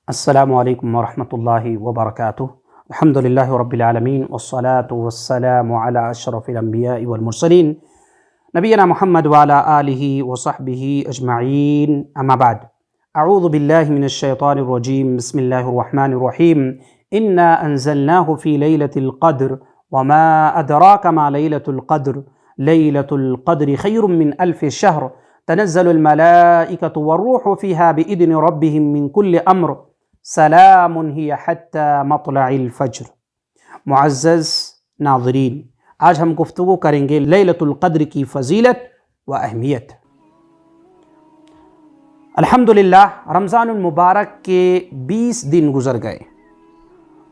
السلام علیکم ورحمۃ اللہ وبرکاتہ۔ الحمد للہ رب العالمین والصلاة والسلام علی اشرف الانبیاء والمرسلین نبینا محمد وعلی آلہ وصحبہ اجمعین، اما بعد۔ اعوذ باللہ من الشیطان الرجیم، بسم اللہ الرحمن الرحیم۔ انا انزلناہ فی لیلۃ القدر وما ادراک ما لیلۃ القدر، لیلۃ القدر خیر من الف شہر، تنزل الملائکۃ والروح فیہا بإذن ربہم من کل امر، سلام ہی حتی مطلع الفجر۔ معزز ناظرین، آج ہم گفتگو کریں گے لیلۃ القدر کی فضیلت و اہمیت۔ الحمدللہ رمضان المبارک کے 20 دن گزر گئے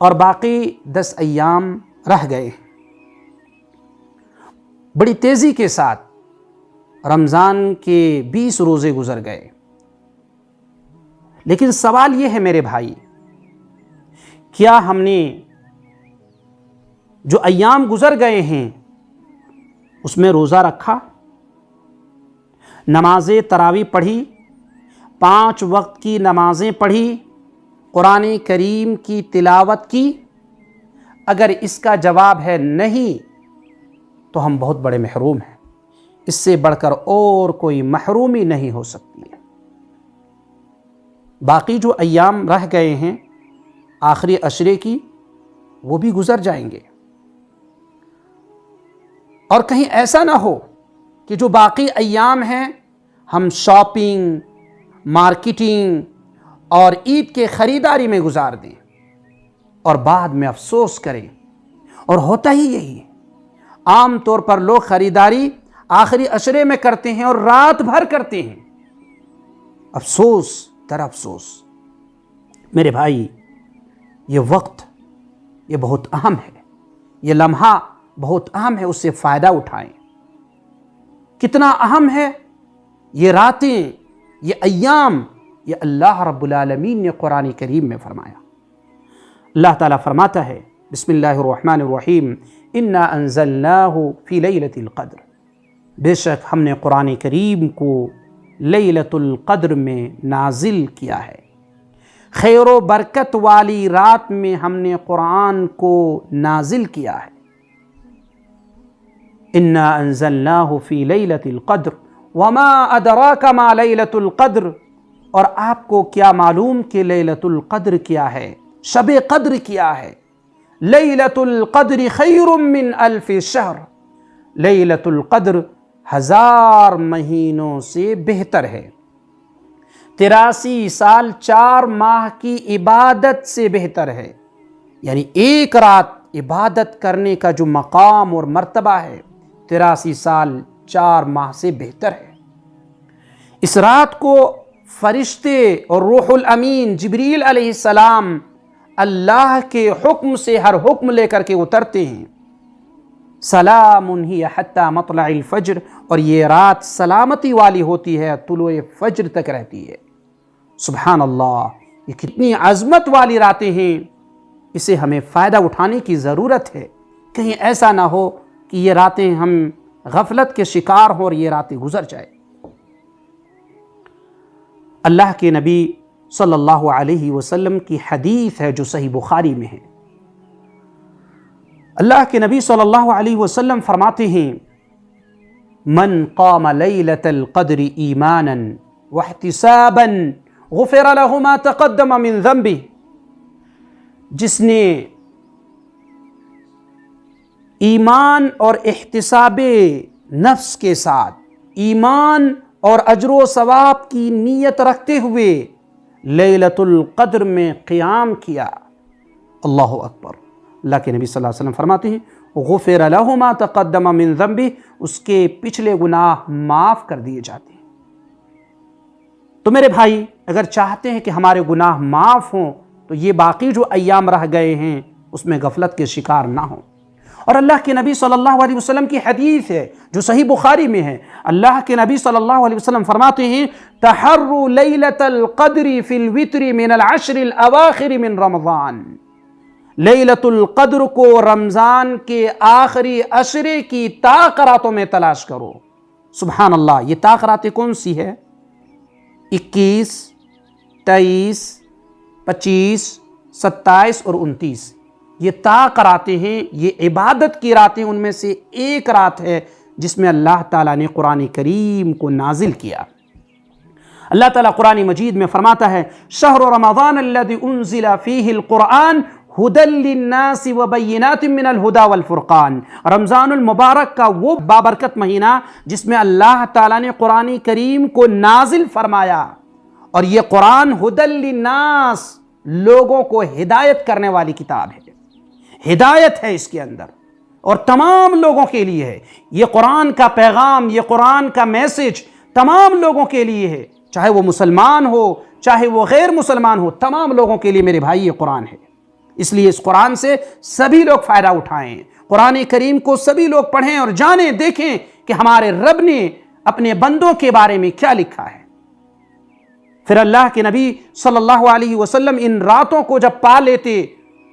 اور باقی 10 ایام رہ گئے۔ بڑی تیزی کے ساتھ رمضان کے 20 روزے گزر گئے، لیکن سوال یہ ہے میرے بھائی، کیا ہم نے جو ایام گزر گئے ہیں اس میں روزہ رکھا، نماز تراویح پڑھی، 5 وقت کی نمازیں پڑھی، قرآن کریم کی تلاوت کی؟ اگر اس کا جواب ہے نہیں تو ہم بہت بڑے محروم ہیں۔ اس سے بڑھ کر اور کوئی محرومی نہیں ہو سکتی ہے۔ باقی جو ایام رہ گئے ہیں آخری عشرے کی، وہ بھی گزر جائیں گے، اور کہیں ایسا نہ ہو کہ جو باقی ایام ہیں ہم شاپنگ، مارکیٹنگ اور عید کے خریداری میں گزار دیں اور بعد میں افسوس کریں۔ اور ہوتا ہی یہی ہے، عام طور پر لوگ خریداری آخری عشرے میں کرتے ہیں اور رات بھر کرتے ہیں، افسوس در افسوس۔ میرے بھائی، یہ وقت یہ بہت اہم ہے، یہ لمحہ بہت اہم ہے، اس سے فائدہ اٹھائیں۔ کتنا اہم ہے یہ راتیں، یہ ایام، یہ اللہ رب العالمین نے قرآن کریم میں فرمایا۔ اللہ تعالیٰ فرماتا ہے، بسم اللہ الرحمن الرحیم، انا انزلناہ فی لیلۃ القدر، بے شک ہم نے قرآن کریم کو لیلۃ القدر میں نازل کیا ہے۔ خیر و برکت والی رات میں ہم نے قرآن کو نازل کیا ہے۔ انا انزلناہ فی لیلۃ القدر وما ادراک ما لیلۃ القدر، اور آپ کو کیا معلوم کہ لیلۃ القدر کیا ہے، شب قدر کیا ہے؟ لیلۃ القدر خیر من الف شہر، لیلۃ القدر 1000 مہینوں سے بہتر ہے، 83 سال 4 ماہ کی عبادت سے بہتر ہے۔ یعنی ایک رات عبادت کرنے کا جو مقام اور مرتبہ ہے 83 سال 4 ماہ سے بہتر ہے۔ اس رات کو فرشتے اور روح الامین جبریل علیہ السلام اللہ کے حکم سے ہر حکم لے کر کے اترتے ہیں۔ سلام ہی حتی مطلع الفجر، اور یہ رات سلامتی والی ہوتی ہے، طلوع فجر تک رہتی ہے۔ سبحان اللہ، یہ کتنی عظمت والی راتیں ہیں، اسے ہمیں فائدہ اٹھانے کی ضرورت ہے۔ کہیں ایسا نہ ہو کہ یہ راتیں ہم غفلت کے شکار ہوں اور یہ راتیں گزر جائیں۔ اللہ کے نبی صلی اللہ علیہ وسلم کی حدیث ہے جو صحیح بخاری میں ہے۔ اللہ کے نبی صلی اللہ علیہ وسلم فرماتے ہیں، من قام لیلۃ القدر ایمانا واحتسابا غفر له ما تقدم من ذنبه، جس نے ایمان اور احتساب نفس کے ساتھ، ایمان اور اجر و ثواب کی نیت رکھتے ہوئے لیلۃ القدر میں قیام کیا، اللہ اکبر، اللہ کے نبی صلی اللہ علیہ وسلم فرماتے ہیں غفر له ما تقدم من ذنبه، اس کے پچھلے گناہ معاف کر دیے جاتے ہیں۔ تو میرے بھائی، اگر چاہتے ہیں کہ ہمارے گناہ معاف ہوں تو یہ باقی جو ایام رہ گئے ہیں اس میں غفلت کے شکار نہ ہوں۔ اور اللہ کے نبی صلی اللہ علیہ وسلم کی حدیث ہے جو صحیح بخاری میں ہے، اللہ کے نبی صلی اللہ علیہ وسلم فرماتے ہیں تحروا لیلۃ القدر فی الوتر من العشر الاواخر من رمضان، لیلۃ القدر کو رمضان کے آخری عشرے کی طاق راتوں میں تلاش کرو۔ سبحان اللہ، یہ طاق راتیں کون سی ہے؟ 21، 23، 25, 27 اور 29 یہ طاق راتیں ہیں، یہ عبادت کی راتیں، ان میں سے ایک رات ہے جس میں اللہ تعالیٰ نے قرآن کریم کو نازل کیا۔ اللہ تعالیٰ قرآن مجید میں فرماتا ہے شہر رمضان الذی انزل فیہ القرآن ھدی للناس وبینات من الھدی والفرقان، رمضان المبارک کا وہ بابرکت مہینہ جس میں اللہ تعالیٰ نے قرآن کریم کو نازل فرمایا، اور یہ قرآن ھدی للناس لوگوں کو ہدایت کرنے والی کتاب ہے، ہدایت ہے اس کے اندر اور تمام لوگوں کے لیے ہے۔ یہ قرآن کا پیغام، یہ قرآن کا میسج تمام لوگوں کے لیے ہے، چاہے وہ مسلمان ہو چاہے وہ غیر مسلمان ہو، تمام لوگوں کے لیے میرے بھائی یہ قرآن ہے۔ اس لیے اس قرآن سے سبھی لوگ فائدہ اٹھائیں، قرآن کریم کو سبھی لوگ پڑھیں اور جانیں، دیکھیں کہ ہمارے رب نے اپنے بندوں کے بارے میں کیا لکھا ہے۔ پھر اللہ کے نبی صلی اللہ علیہ وسلم ان راتوں کو جب پا لیتے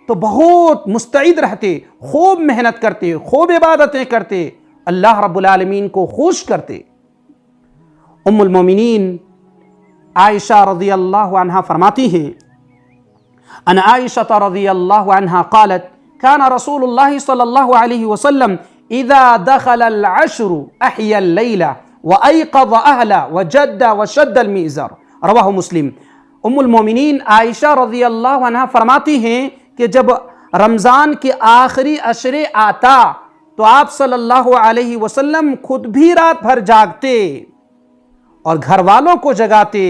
تو بہت مستعد رہتے، خوب محنت کرتے، خوب عبادتیں کرتے، اللہ رب العالمین کو خوش کرتے۔ ام المومنین عائشہ رضی اللہ عنہا فرماتی ہیں ان عائشہ رضی اللہ عنہا قالت كان رسول اللہ صلی اللہ علیہ وسلم اذا دخل العشر احیا اللیل وایقظ اہلا وجد وشد المئزر، رواہ مسلم۔ ام المومنین عائشہ رضی اللہ عنہا فرماتی ہیں کہ جب رمضان کے آخری عشرے آتا تو آپ صلی اللہ علیہ وسلم خود بھی رات بھر جاگتے اور گھر والوں کو جگاتے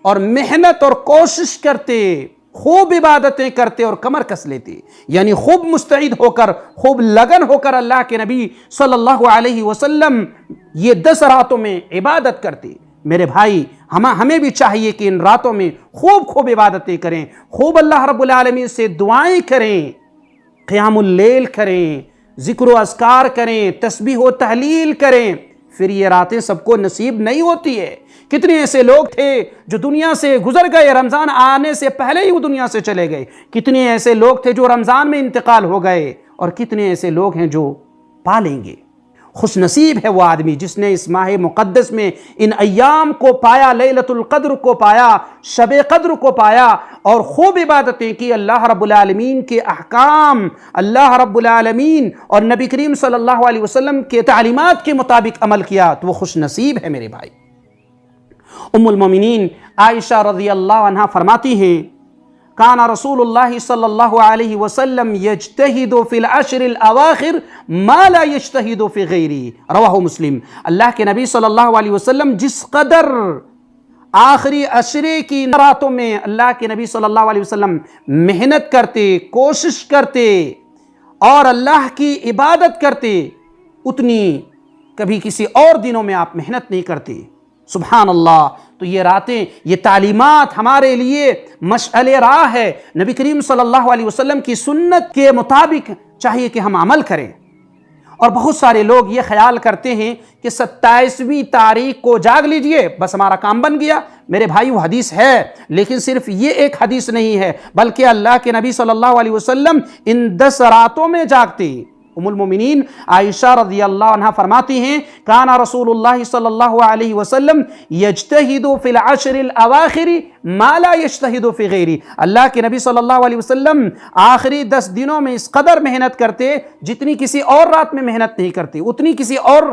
اور محنت اور کوشش کرتے، خوب عبادتیں کرتے اور کمر کس لیتے، یعنی خوب مستعد ہو کر، خوب لگن ہو کر اللہ کے نبی صلی اللہ علیہ وسلم یہ 10 راتوں میں عبادت کرتے۔ میرے بھائی ہمیں بھی چاہیے کہ ان راتوں میں خوب عبادتیں کریں، خوب اللہ رب العالمین سے دعائیں کریں، قیام اللیل کریں، ذکر و اذکار کریں، تسبیح و تحلیل کریں۔ پھر یہ راتیں سب کو نصیب نہیں ہوتی ہے۔ کتنے ایسے لوگ تھے جو دنیا سے گزر گئے، رمضان آنے سے پہلے ہی وہ دنیا سے چلے گئے، کتنے ایسے لوگ تھے جو رمضان میں انتقال ہو گئے، اور کتنے ایسے لوگ ہیں جو پالیں گے۔ خوش نصیب ہے وہ آدمی جس نے اس ماہ مقدس میں ان ایام کو پایا، لیلۃ القدر کو پایا، شب قدر کو پایا، اور خوب عبادتیں کی، اللہ رب العالمین کے احکام، اللہ رب العالمین اور نبی کریم صلی اللہ علیہ وسلم کے تعلیمات کے مطابق عمل کیا، تو وہ خوش نصیب ہے میرے بھائی۔ ام المومنین عائشہ رضی اللہ عنہا فرماتی ہیں کان رسول اللہ صلی اللہ علیہ وسلم یجتہد فی العشر الاواخر ما لا یجتہد فی غیری، رواہ مسلم۔ اللہ کے نبی صلی اللہ علیہ وسلم جس قدر آخری عشرے کی راتوں میں اللہ کے نبی صلی اللہ علیہ وسلم محنت کرتے، کوشش کرتے اور اللہ کی عبادت کرتے، اتنی کبھی کسی اور دنوں میں آپ محنت نہیں کرتے۔ سبحان اللہ۔ تو یہ راتیں، یہ تعلیمات ہمارے لیے مشعل راہ ہے۔ نبی کریم صلی اللہ علیہ وسلم کی سنت کے مطابق چاہیے کہ ہم عمل کریں۔ اور بہت سارے لوگ یہ خیال کرتے ہیں کہ 27ویں تاریخ کو جاگ لیجئے بس ہمارا کام بن گیا۔ میرے بھائی وہ حدیث ہے، لیکن صرف یہ ایک حدیث نہیں ہے، بلکہ اللہ کے نبی صلی اللہ علیہ وسلم ان 10 راتوں میں جاگتے۔ ام المومنین عائشہ رضی اللہ عنہ فرماتی ہیں کان رسول اللہ صلی اللہ علیہ وسلم یجتہد فی العشر الاواخر ما لا یجتہد فی غیری، اللہ کے نبی صلی اللہ علیہ وسلم آخری 10 دنوں میں اس قدر محنت کرتے جتنی کسی اور رات میں محنت نہیں کرتے، اتنی کسی اور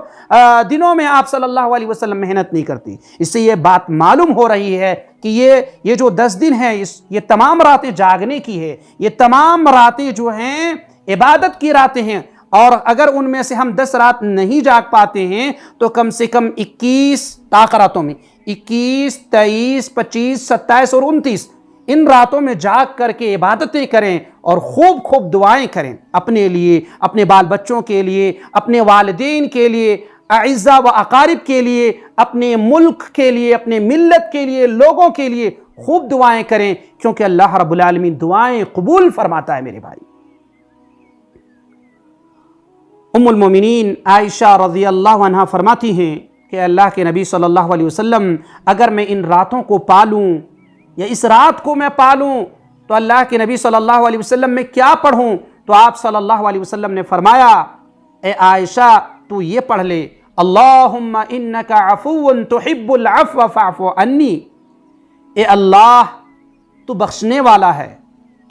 دنوں میں آپ صلی اللہ علیہ وسلم محنت نہیں کرتی۔ اس سے یہ بات معلوم ہو رہی ہے کہ یہ جو 10 دن ہیں یہ تمام راتیں جاگنے کی ہے، یہ تمام راتیں جو ہیں عبادت کی راتیں ہیں، اور اگر ان میں سے ہم 10 رات نہیں جاگ پاتے ہیں تو کم سے کم 21 راتوں میں 21، 23، 25، 27 اور 29 ان راتوں میں جاگ کر کے عبادتیں کریں اور خوب دعائیں کریں، اپنے لیے، اپنے بال بچوں کے لیے، اپنے والدین کے لیے، اعزاء و اقارب کے لیے، اپنے ملک کے لیے، اپنے ملت کے لیے، لوگوں کے لیے خوب دعائیں کریں، کیونکہ اللہ رب العالمین دعائیں قبول فرماتا ہے میرے بھائی۔ ام المومنین عائشہ رضی اللہ عنہ فرماتی ہیں کہ اللہ کے نبی صلی اللہ علیہ وسلم اگر میں ان راتوں کو پالوں یا اس رات کو میں پالوں تو اللہ کے نبی صلی اللہ علیہ وسلم میں کیا پڑھوں؟ تو آپ صلی اللہ علیہ وسلم نے فرمایا اے عائشہ تو یہ پڑھ لے اللہم انکا عفو تحب العفو فاعف عنی، اے اللہ تو بخشنے والا ہے،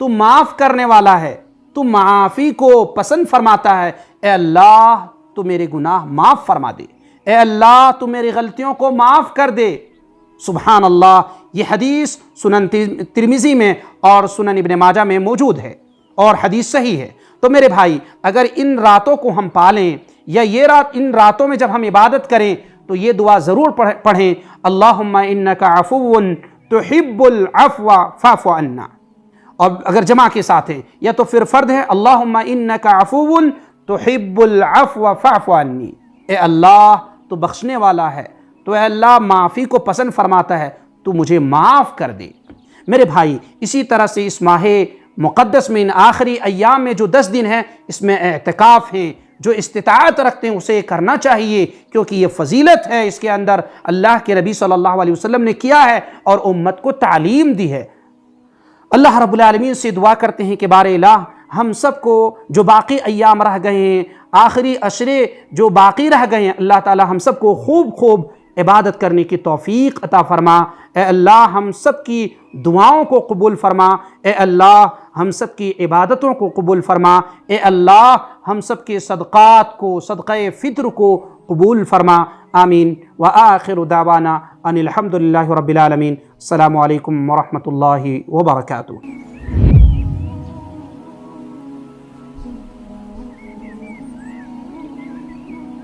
تو معاف کرنے والا ہے، تو معافی کو پسند فرماتا ہے۔ اے اللہ تو میرے گناہ معاف فرما دے، اے اللہ تو میری غلطیوں کو معاف کر دے۔ سبحان اللہ، یہ حدیث سنن ترمذی میں اور سنن ابن ماجہ میں موجود ہے اور حدیث صحیح ہے۔ تو میرے بھائی، اگر ان راتوں کو ہم پالیں یا ان راتوں میں جب ہم عبادت کریں تو یہ دعا ضرور پڑھیں، اللہم انکا عفو تحب العفو فاعف عنا، اور اگر جمع کے ساتھ ہیں یا تو پھر فرد ہے اللہم انکا عفو تحب العفو فاعف عنی، اے اللہ تو بخشنے والا ہے، تو اے اللہ معافی کو پسند فرماتا ہے، تو مجھے معاف کر دے۔ میرے بھائی، اسی طرح سے اس ماہ مقدس میں ان آخری ایام میں جو 10 دن ہیں، اس میں اعتکاف ہیں، جو استطاعت رکھتے ہیں اسے کرنا چاہیے، کیونکہ یہ فضیلت ہے، اس کے اندر اللہ کے نبی صلی اللہ علیہ وسلم نے کیا ہے اور امت کو تعلیم دی ہے۔ اللہ رب العالمین سے دعا کرتے ہیں کہ بار الہ ہم سب کو جو باقی ایام رہ گئے ہیں، آخری عشرے جو باقی رہ گئے ہیں، اللہ تعالی ہم سب کو خوب عبادت کرنے کی توفیق عطا فرما۔ اے اللہ ہم سب کی دعاؤں کو قبول فرما، اے اللہ ہم سب کی عبادتوں کو قبول فرما، اے اللہ ہم سب کے صدقات کو، صدقہ فطر کو قبول فرما، آمین۔ وآخر دعوانا ان الحمد للہ رب العالمین۔ السلام علیکم ورحمۃ اللہ وبرکاتہ۔